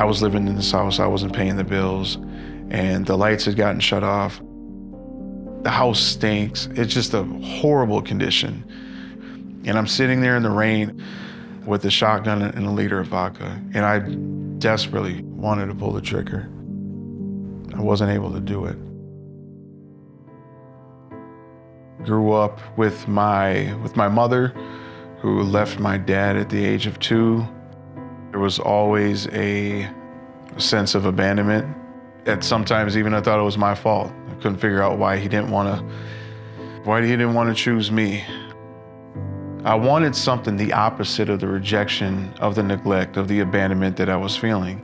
I was living in this house, I wasn't paying the bills, and the lights had gotten shut off. The house stinks. It's just a horrible condition. And I'm sitting there in the rain with a shotgun and a liter of vodka, and I desperately wanted to pull the trigger. I wasn't able to do it. Grew up with my mother, who left my dad at the age of 2. There was always a sense of abandonment. And sometimes even I thought it was my fault. I couldn't figure out why he didn't want to choose me. I wanted something the opposite of the rejection, of the neglect, of the abandonment that I was feeling.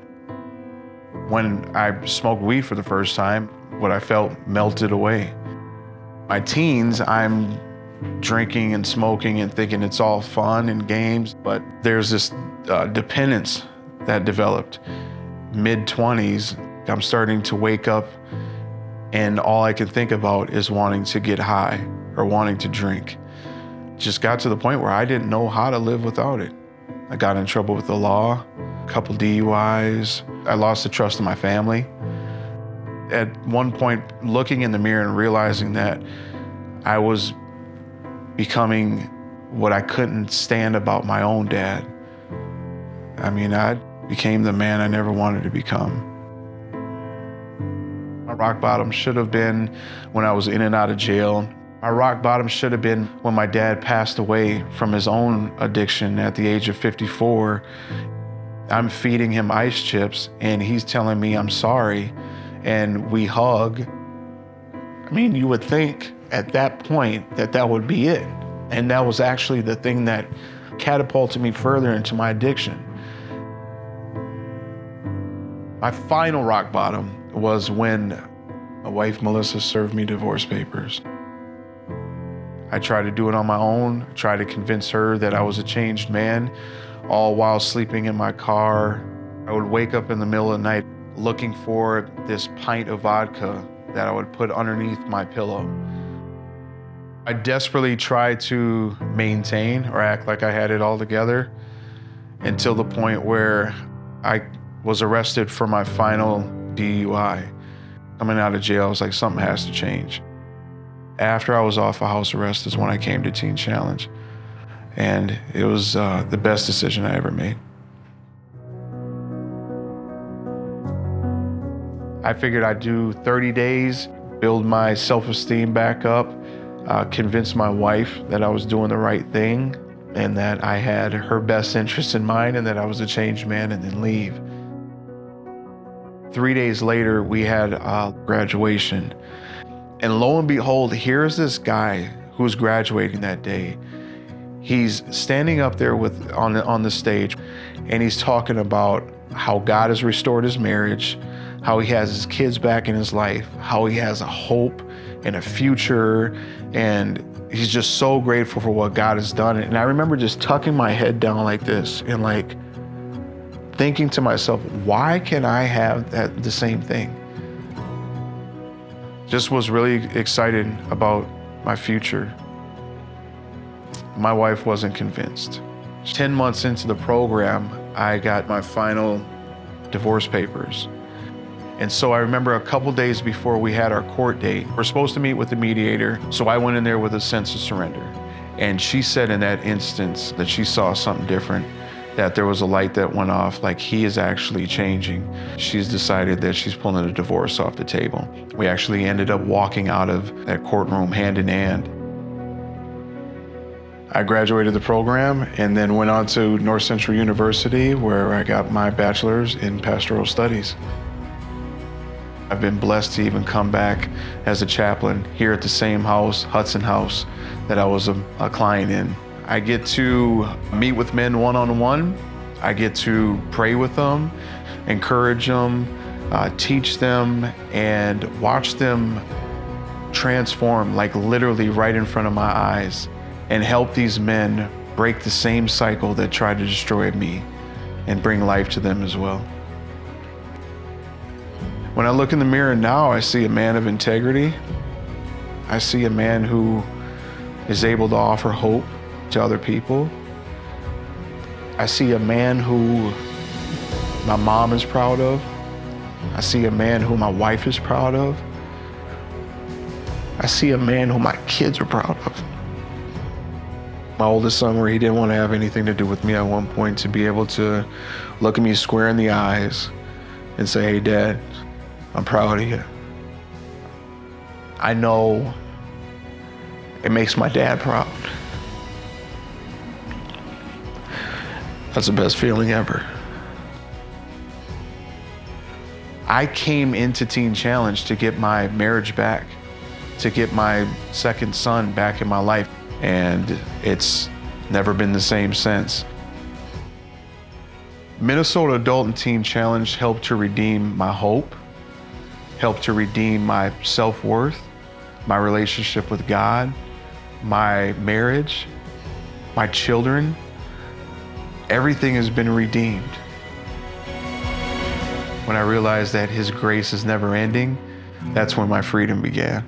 When I smoked weed for the first time, what I felt melted away. My teens, I'm drinking and smoking and thinking it's all fun and games, but there's this dependence that developed. Mid-20s, I'm starting to wake up and all I can think about is wanting to get high or wanting to drink. Just got to the point where I didn't know how to live without it. I got in trouble with the law, a couple DUIs. I lost the trust of my family. At one point, looking in the mirror and realizing that I was becoming what I couldn't stand about my own dad. I mean, I became the man I never wanted to become. My rock bottom should have been when I was in and out of jail. My rock bottom should have been when my dad passed away from his own addiction at the age of 54. I'm feeding him ice chips and he's telling me I'm sorry, and we hug. I mean, you would think at that point that would be it. And that was actually the thing that catapulted me further into my addiction. My final rock bottom was when my wife, Melissa, served me divorce papers. I tried to do it on my own, tried to convince her that I was a changed man, all while sleeping in my car. I would wake up in the middle of the night looking for this pint of vodka that I would put underneath my pillow. I desperately tried to maintain or act like I had it all together until the point where I was arrested for my final DUI. Coming out of jail, I was like, something has to change. After I was off of house arrest is when I came to Teen Challenge. And it was the best decision I ever made. I figured I'd do 30 days, build my self-esteem back up, convince my wife that I was doing the right thing and that I had her best interests in mind and that I was a changed man, and then leave. 3 days later, we had graduation. And lo and behold, here's this guy who's graduating that day. He's standing up there on the stage, and he's talking about how God has restored his marriage, how he has his kids back in his life, how he has a hope and a future, and he's just so grateful for what God has done. And I remember just tucking my head down like this and like thinking to myself, why can't I have the same thing? Just was really excited about my future. My wife wasn't convinced. 10 months into the program, I got my final divorce papers. And so I remember a couple days before we had our court date, we're supposed to meet with the mediator, so I went in there with a sense of surrender. And she said in that instance that she saw something different, that there was a light that went off, like he is actually changing. She's decided that she's pulling a divorce off the table. We actually ended up walking out of that courtroom hand in hand. I graduated the program and then went on to North Central University, where I got my bachelor's in pastoral studies. I've been blessed to even come back as a chaplain here at the same house, Hudson House, that I was a client in. I get to meet with men one-on-one. I get to pray with them, encourage them, teach them, and watch them transform, like literally right in front of my eyes, and help these men break the same cycle that tried to destroy me and bring life to them as well. When I look in the mirror now, I see a man of integrity. I see a man who is able to offer hope to other people. I see a man who my mom is proud of. I see a man who my wife is proud of. I see a man who my kids are proud of. My oldest son, where he didn't want to have anything to do with me at one point, to be able to look at me square in the eyes and say, "Hey, Dad, I'm proud of you." I know it makes my dad proud. That's the best feeling ever. I came into Teen Challenge to get my marriage back, to get my second son back in my life, and it's never been the same since. Minnesota Adult and Teen Challenge helped to redeem my hope, helped to redeem my self-worth, my relationship with God, my marriage, my children. Everything has been redeemed. When I realized that His grace is never ending, that's when my freedom began.